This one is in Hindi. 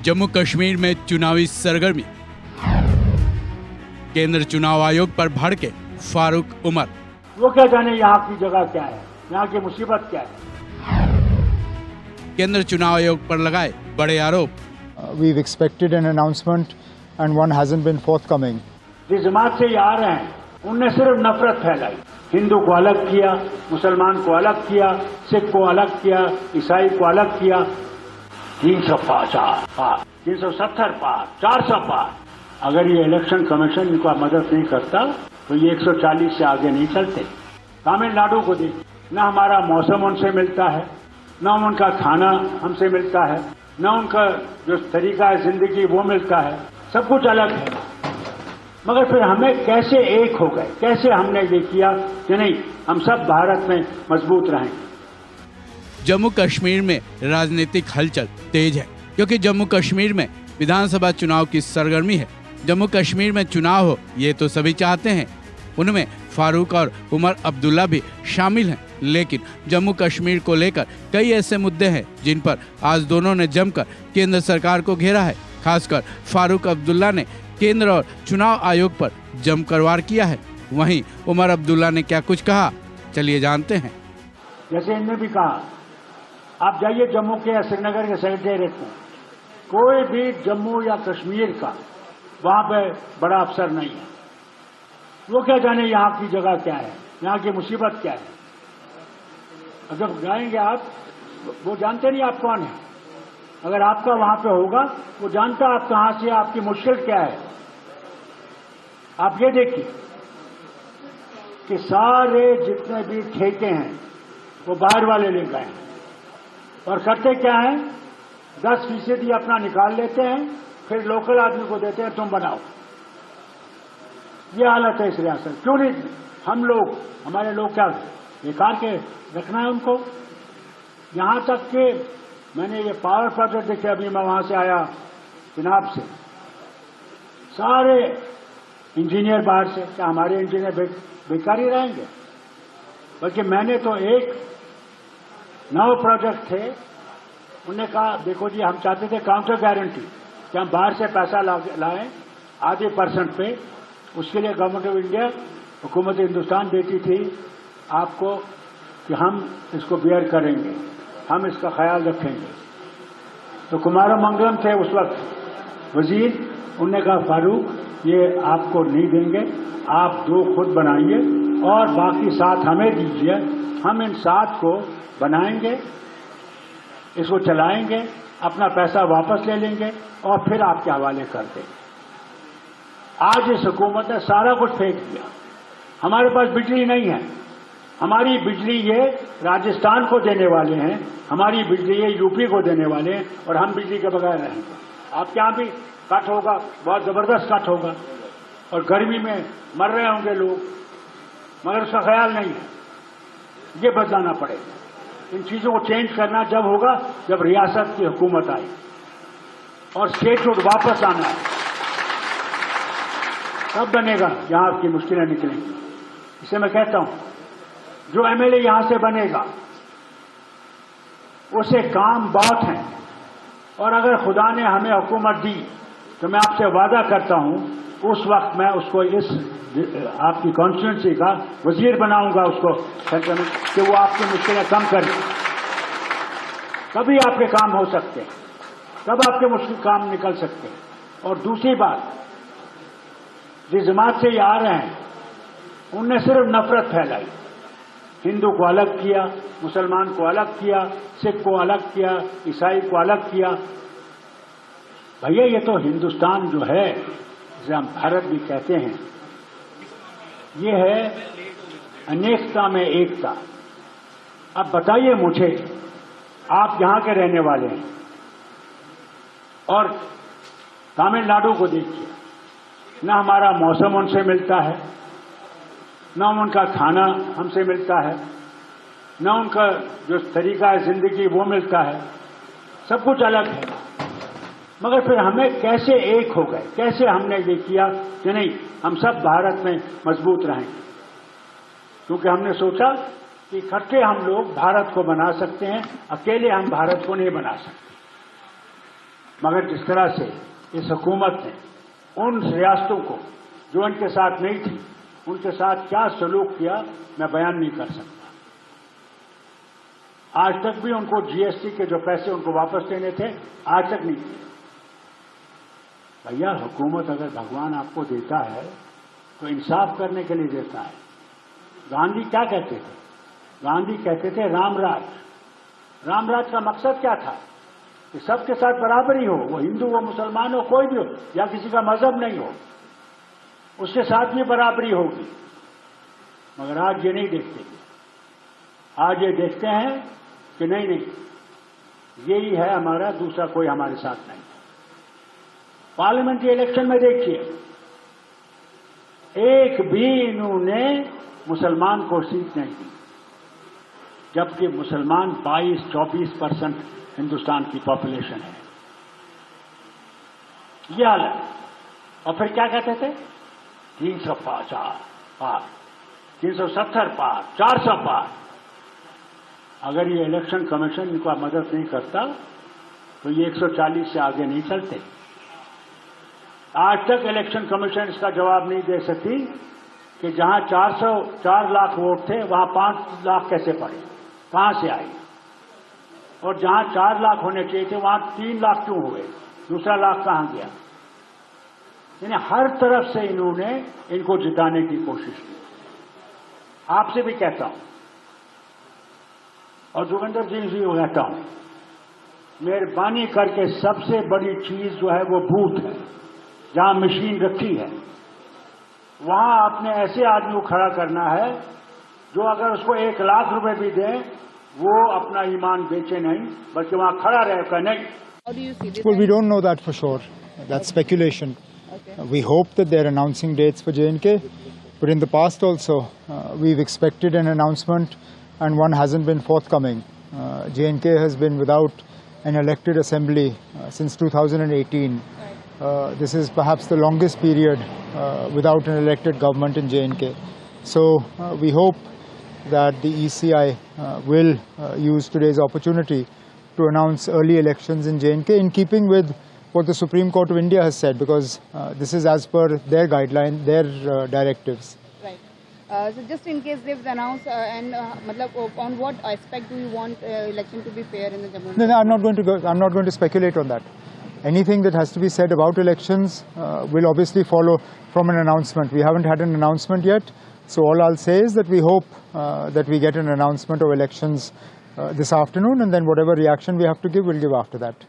जम्मू कश्मीर में चुनावी सरगर्मी। केंद्र चुनाव आयोग पर भड़के फारूक उमर। वो क्या जाने यहाँ की जगह क्या है, यहाँ की मुसीबत क्या है। केंद्र चुनाव आयोग पर लगाए बड़े आरोप। We've expected an announcement and one hasn't been forthcoming. जिस जमात से ये आ रहे हैं उनने सिर्फ नफरत फैलाई। हिंदू को अलग किया, मुसलमान को अलग किया, सिख को अलग किया, ईसाई को अलग किया। 350 पार, 370 पार, 400 पार। अगर ये इलेक्शन कमीशन इनको मदद नहीं करता तो ये 140 से आगे नहीं चलते। तमिलनाडु को देखिए, न हमारा मौसम उनसे मिलता है, न उनका खाना हमसे मिलता है, न उनका जो तरीका है जिंदगी वो मिलता है, सब कुछ अलग है। मगर फिर हमें कैसे एक हो गए, कैसे हमने ये किया कि नहीं हम सब भारत में मजबूत रहेंगे। जम्मू कश्मीर में राजनीतिक हलचल तेज है क्योंकि जम्मू कश्मीर में विधानसभा चुनाव की सरगर्मी है। जम्मू कश्मीर में चुनाव हो ये तो सभी चाहते हैं, उनमें फारूक और उमर अब्दुल्ला भी शामिल हैं। लेकिन जम्मू कश्मीर को लेकर कई ऐसे मुद्दे हैं जिन पर आज दोनों ने जमकर केंद्र सरकार को घेरा है। खासकर फारूक अब्दुल्ला ने केंद्र और चुनाव आयोग पर जमकर वार किया है। वहीं उमर अब्दुल्ला ने क्या कुछ कहा, चलिए जानते हैं। जैसे इनने भी कहा, आप जाइए जम्मू के या श्रीनगर के सेक्रेटेरिएट में, कोई भी जम्मू या कश्मीर का वहां पे बड़ा अफसर नहीं है। वो क्या जाने यहाँ की जगह क्या है, यहाँ की मुसीबत क्या है। अगर जाएंगे आप, वो जानते नहीं आप कौन है। अगर आपका वहां पे होगा वो जानता आप कहां से, आपकी मुश्किल क्या है। आप ये देखिए कि सारे जितने भी ठेके हैं वो बाहर वाले ले गए हैं और करते क्या है, 10% अपना निकाल लेते हैं, फिर लोकल आदमी को देते हैं, तुम बनाओ। ये हालत है इस रियासत। क्यों नहीं हम लोग, हमारे लोग क्या बेकार के रखना है उनको। यहां तक कि मैंने ये पावर प्रोजेक्ट देखे, अभी मैं वहां से आया चिनाब से, सारे इंजीनियर बाहर से। क्या हमारे इंजीनियर बेकार ही रहेंगे? बल्कि मैंने तो एक 9 प्रोजेक्ट थे, उन्होंने कहा देखो जी हम चाहते थे काउंटर गारंटी कि हम बाहर से पैसा लाएं आधे % पे। उसके लिए गवर्नमेंट ऑफ इंडिया, हुकूमत हिंदुस्तान देती थी आपको कि हम इसको बेयर करेंगे, हम इसका ख्याल रखेंगे। तो कुमारमंगलम थे उस वक्त वजीर, उनने कहा फारूक ये आपको नहीं देंगे, आप 2 खुद बनाइए और बाकी 7 हमें दीजिए, हम इन 7 को बनाएंगे, इसको चलाएंगे, अपना पैसा वापस ले लेंगे और फिर आपके हवाले कर देंगे। आज इस हुकूमत ने सारा कुछ फेंक दिया। हमारे पास बिजली नहीं है, हमारी बिजली ये राजस्थान को देने वाले हैं, हमारी बिजली ये यूपी को देने वाले हैं और हम बिजली के बगैर रहेंगे। आपके यहाँ भी कट होगा, बहुत जबरदस्त कट होगा और गर्मी में मर रहे होंगे लोग, मगर उसका ख्याल नहीं है। ये बदलाना पड़ेगा। इन चीजों को चेंज करना जब होगा जब रियासत की हुकूमत आई और स्टेटहुड वापस आना है, तब बनेगा यहां की मुश्किलें निकलेंगी। इसे मैं कहता हूं जो एमएलए यहां से बनेगा उसे काम बहुत है, और अगर खुदा ने हमें हुकूमत दी तो मैं आपसे वादा करता हूं उस वक्त मैं उसको इस आपकी कॉन्स्टिट्यूंसी का वजीर बनाऊंगा उसको सेंटर में, कि वो आपकी मुश्किलें कम करे। तभी आपके काम हो सकते हैं, तब आपके मुश्किल काम निकल सकते हैं। और दूसरी बात, जिस जमात से ये आ रहे हैं उनने सिर्फ नफरत फैलाई। हिंदू को अलग किया, मुसलमान को अलग किया, सिख को अलग किया, ईसाई को अलग किया। भैया ये तो हिंदुस्तान जो है, जिसे हम भारत भी कहते हैं, ये है अनेकता में एकता। अब बताइए मुझे, आप यहां के रहने वाले हैं और तमिलनाडु को देखिए, न हमारा मौसम उनसे मिलता है, न उनका खाना हमसे मिलता है, न उनका जो तरीका है जिंदगी वो मिलता है, सब कुछ अलग है। मगर फिर हमें कैसे एक हो गए, कैसे हमने ये किया कि नहीं हम सब भारत में मजबूत रहेंगे। क्योंकि हमने सोचा कि इकट्ठे हम लोग भारत को बना सकते हैं, अकेले हम भारत को नहीं बना सकते। मगर जिस तरह से इस हुकूमत ने उन रियासतों को जो उनके साथ नहीं थी, उनके साथ क्या सलूक किया, मैं बयान नहीं कर सकता। आज तक भी उनको जीएसटी के जो पैसे उनको वापस देने थे, आज तक नहीं दिए। भैया, हुकूमत अगर भगवान आपको देता है तो इंसाफ करने के लिए देता है। गांधी क्या कहते थे? गांधी कहते थे रामराज। रामराज का मकसद क्या था? कि सबके साथ बराबरी हो, वो हिंदू हो, मुसलमान हो, कोई भी हो, या किसी का मजहब नहीं हो, उसके साथ भी बराबरी होगी। मगर आज ये नहीं देखते। आज ये देखते हैं कि नहीं नहीं, यही है हमारा, दूसरा कोई हमारे साथ नहीं। पार्लियामेंट्री इलेक्शन में देखिए, एक भी इन्होंने मुसलमान को सीट नहीं दी, जबकि मुसलमान 22-24% हिंदुस्तान की पॉपुलेशन है। ये हालत। और फिर क्या कहते थे? 350 पार, 370 पार, 400 पार। अगर ये इलेक्शन कमीशन इनको मदद नहीं करता तो ये 140 से आगे नहीं चलते। आज तक इलेक्शन कमीशन इसका जवाब नहीं दे सकी कि जहां 4 लाख वोट थे वहां 5 लाख कैसे पड़े, कहां से आए, और जहां 4 लाख होने चाहिए थे वहां 3 लाख क्यों हुए, दूसरा लाख कहां गया। यानी हर तरफ से इन्होंने इनको जिताने की कोशिश की। आपसे भी कहता हूं और जोगिंदर जी से कहता हूं, मेहरबानी करके सबसे बड़ी चीज जो है वो बूथ है, जहां मशीन रखी है, वहां आपने ऐसे आदमी को खड़ा करना है जो अगर उसको 1 लाख रुपए भी दें वो अपना ईमान बेचे नहीं, बल्कि वहां खड़ा रहेगा नहीं। Well, we don't know that for sure. That's speculation. Okay. We hope that they're announcing dates for J&K, but in the past also we've expected an announcement and one hasn't been forthcoming. J&K has been without an elected assembly since 2018. This is perhaps the longest period without an elected government in J&K. So we hope that the ECI will use today's opportunity to announce early elections in J&K in keeping with what the Supreme Court of India has said, because this is as per their guideline, their directives. Right. So just in case they've announced on what aspect do you want election to be fair in the Jammu? No, I'm not going to speculate on that. Anything that has to be said about elections will obviously follow from an announcement. We haven't had an announcement yet, so all I'll say is that we hope that we get an announcement of elections this afternoon, and then whatever reaction we have to give, we'll give after that.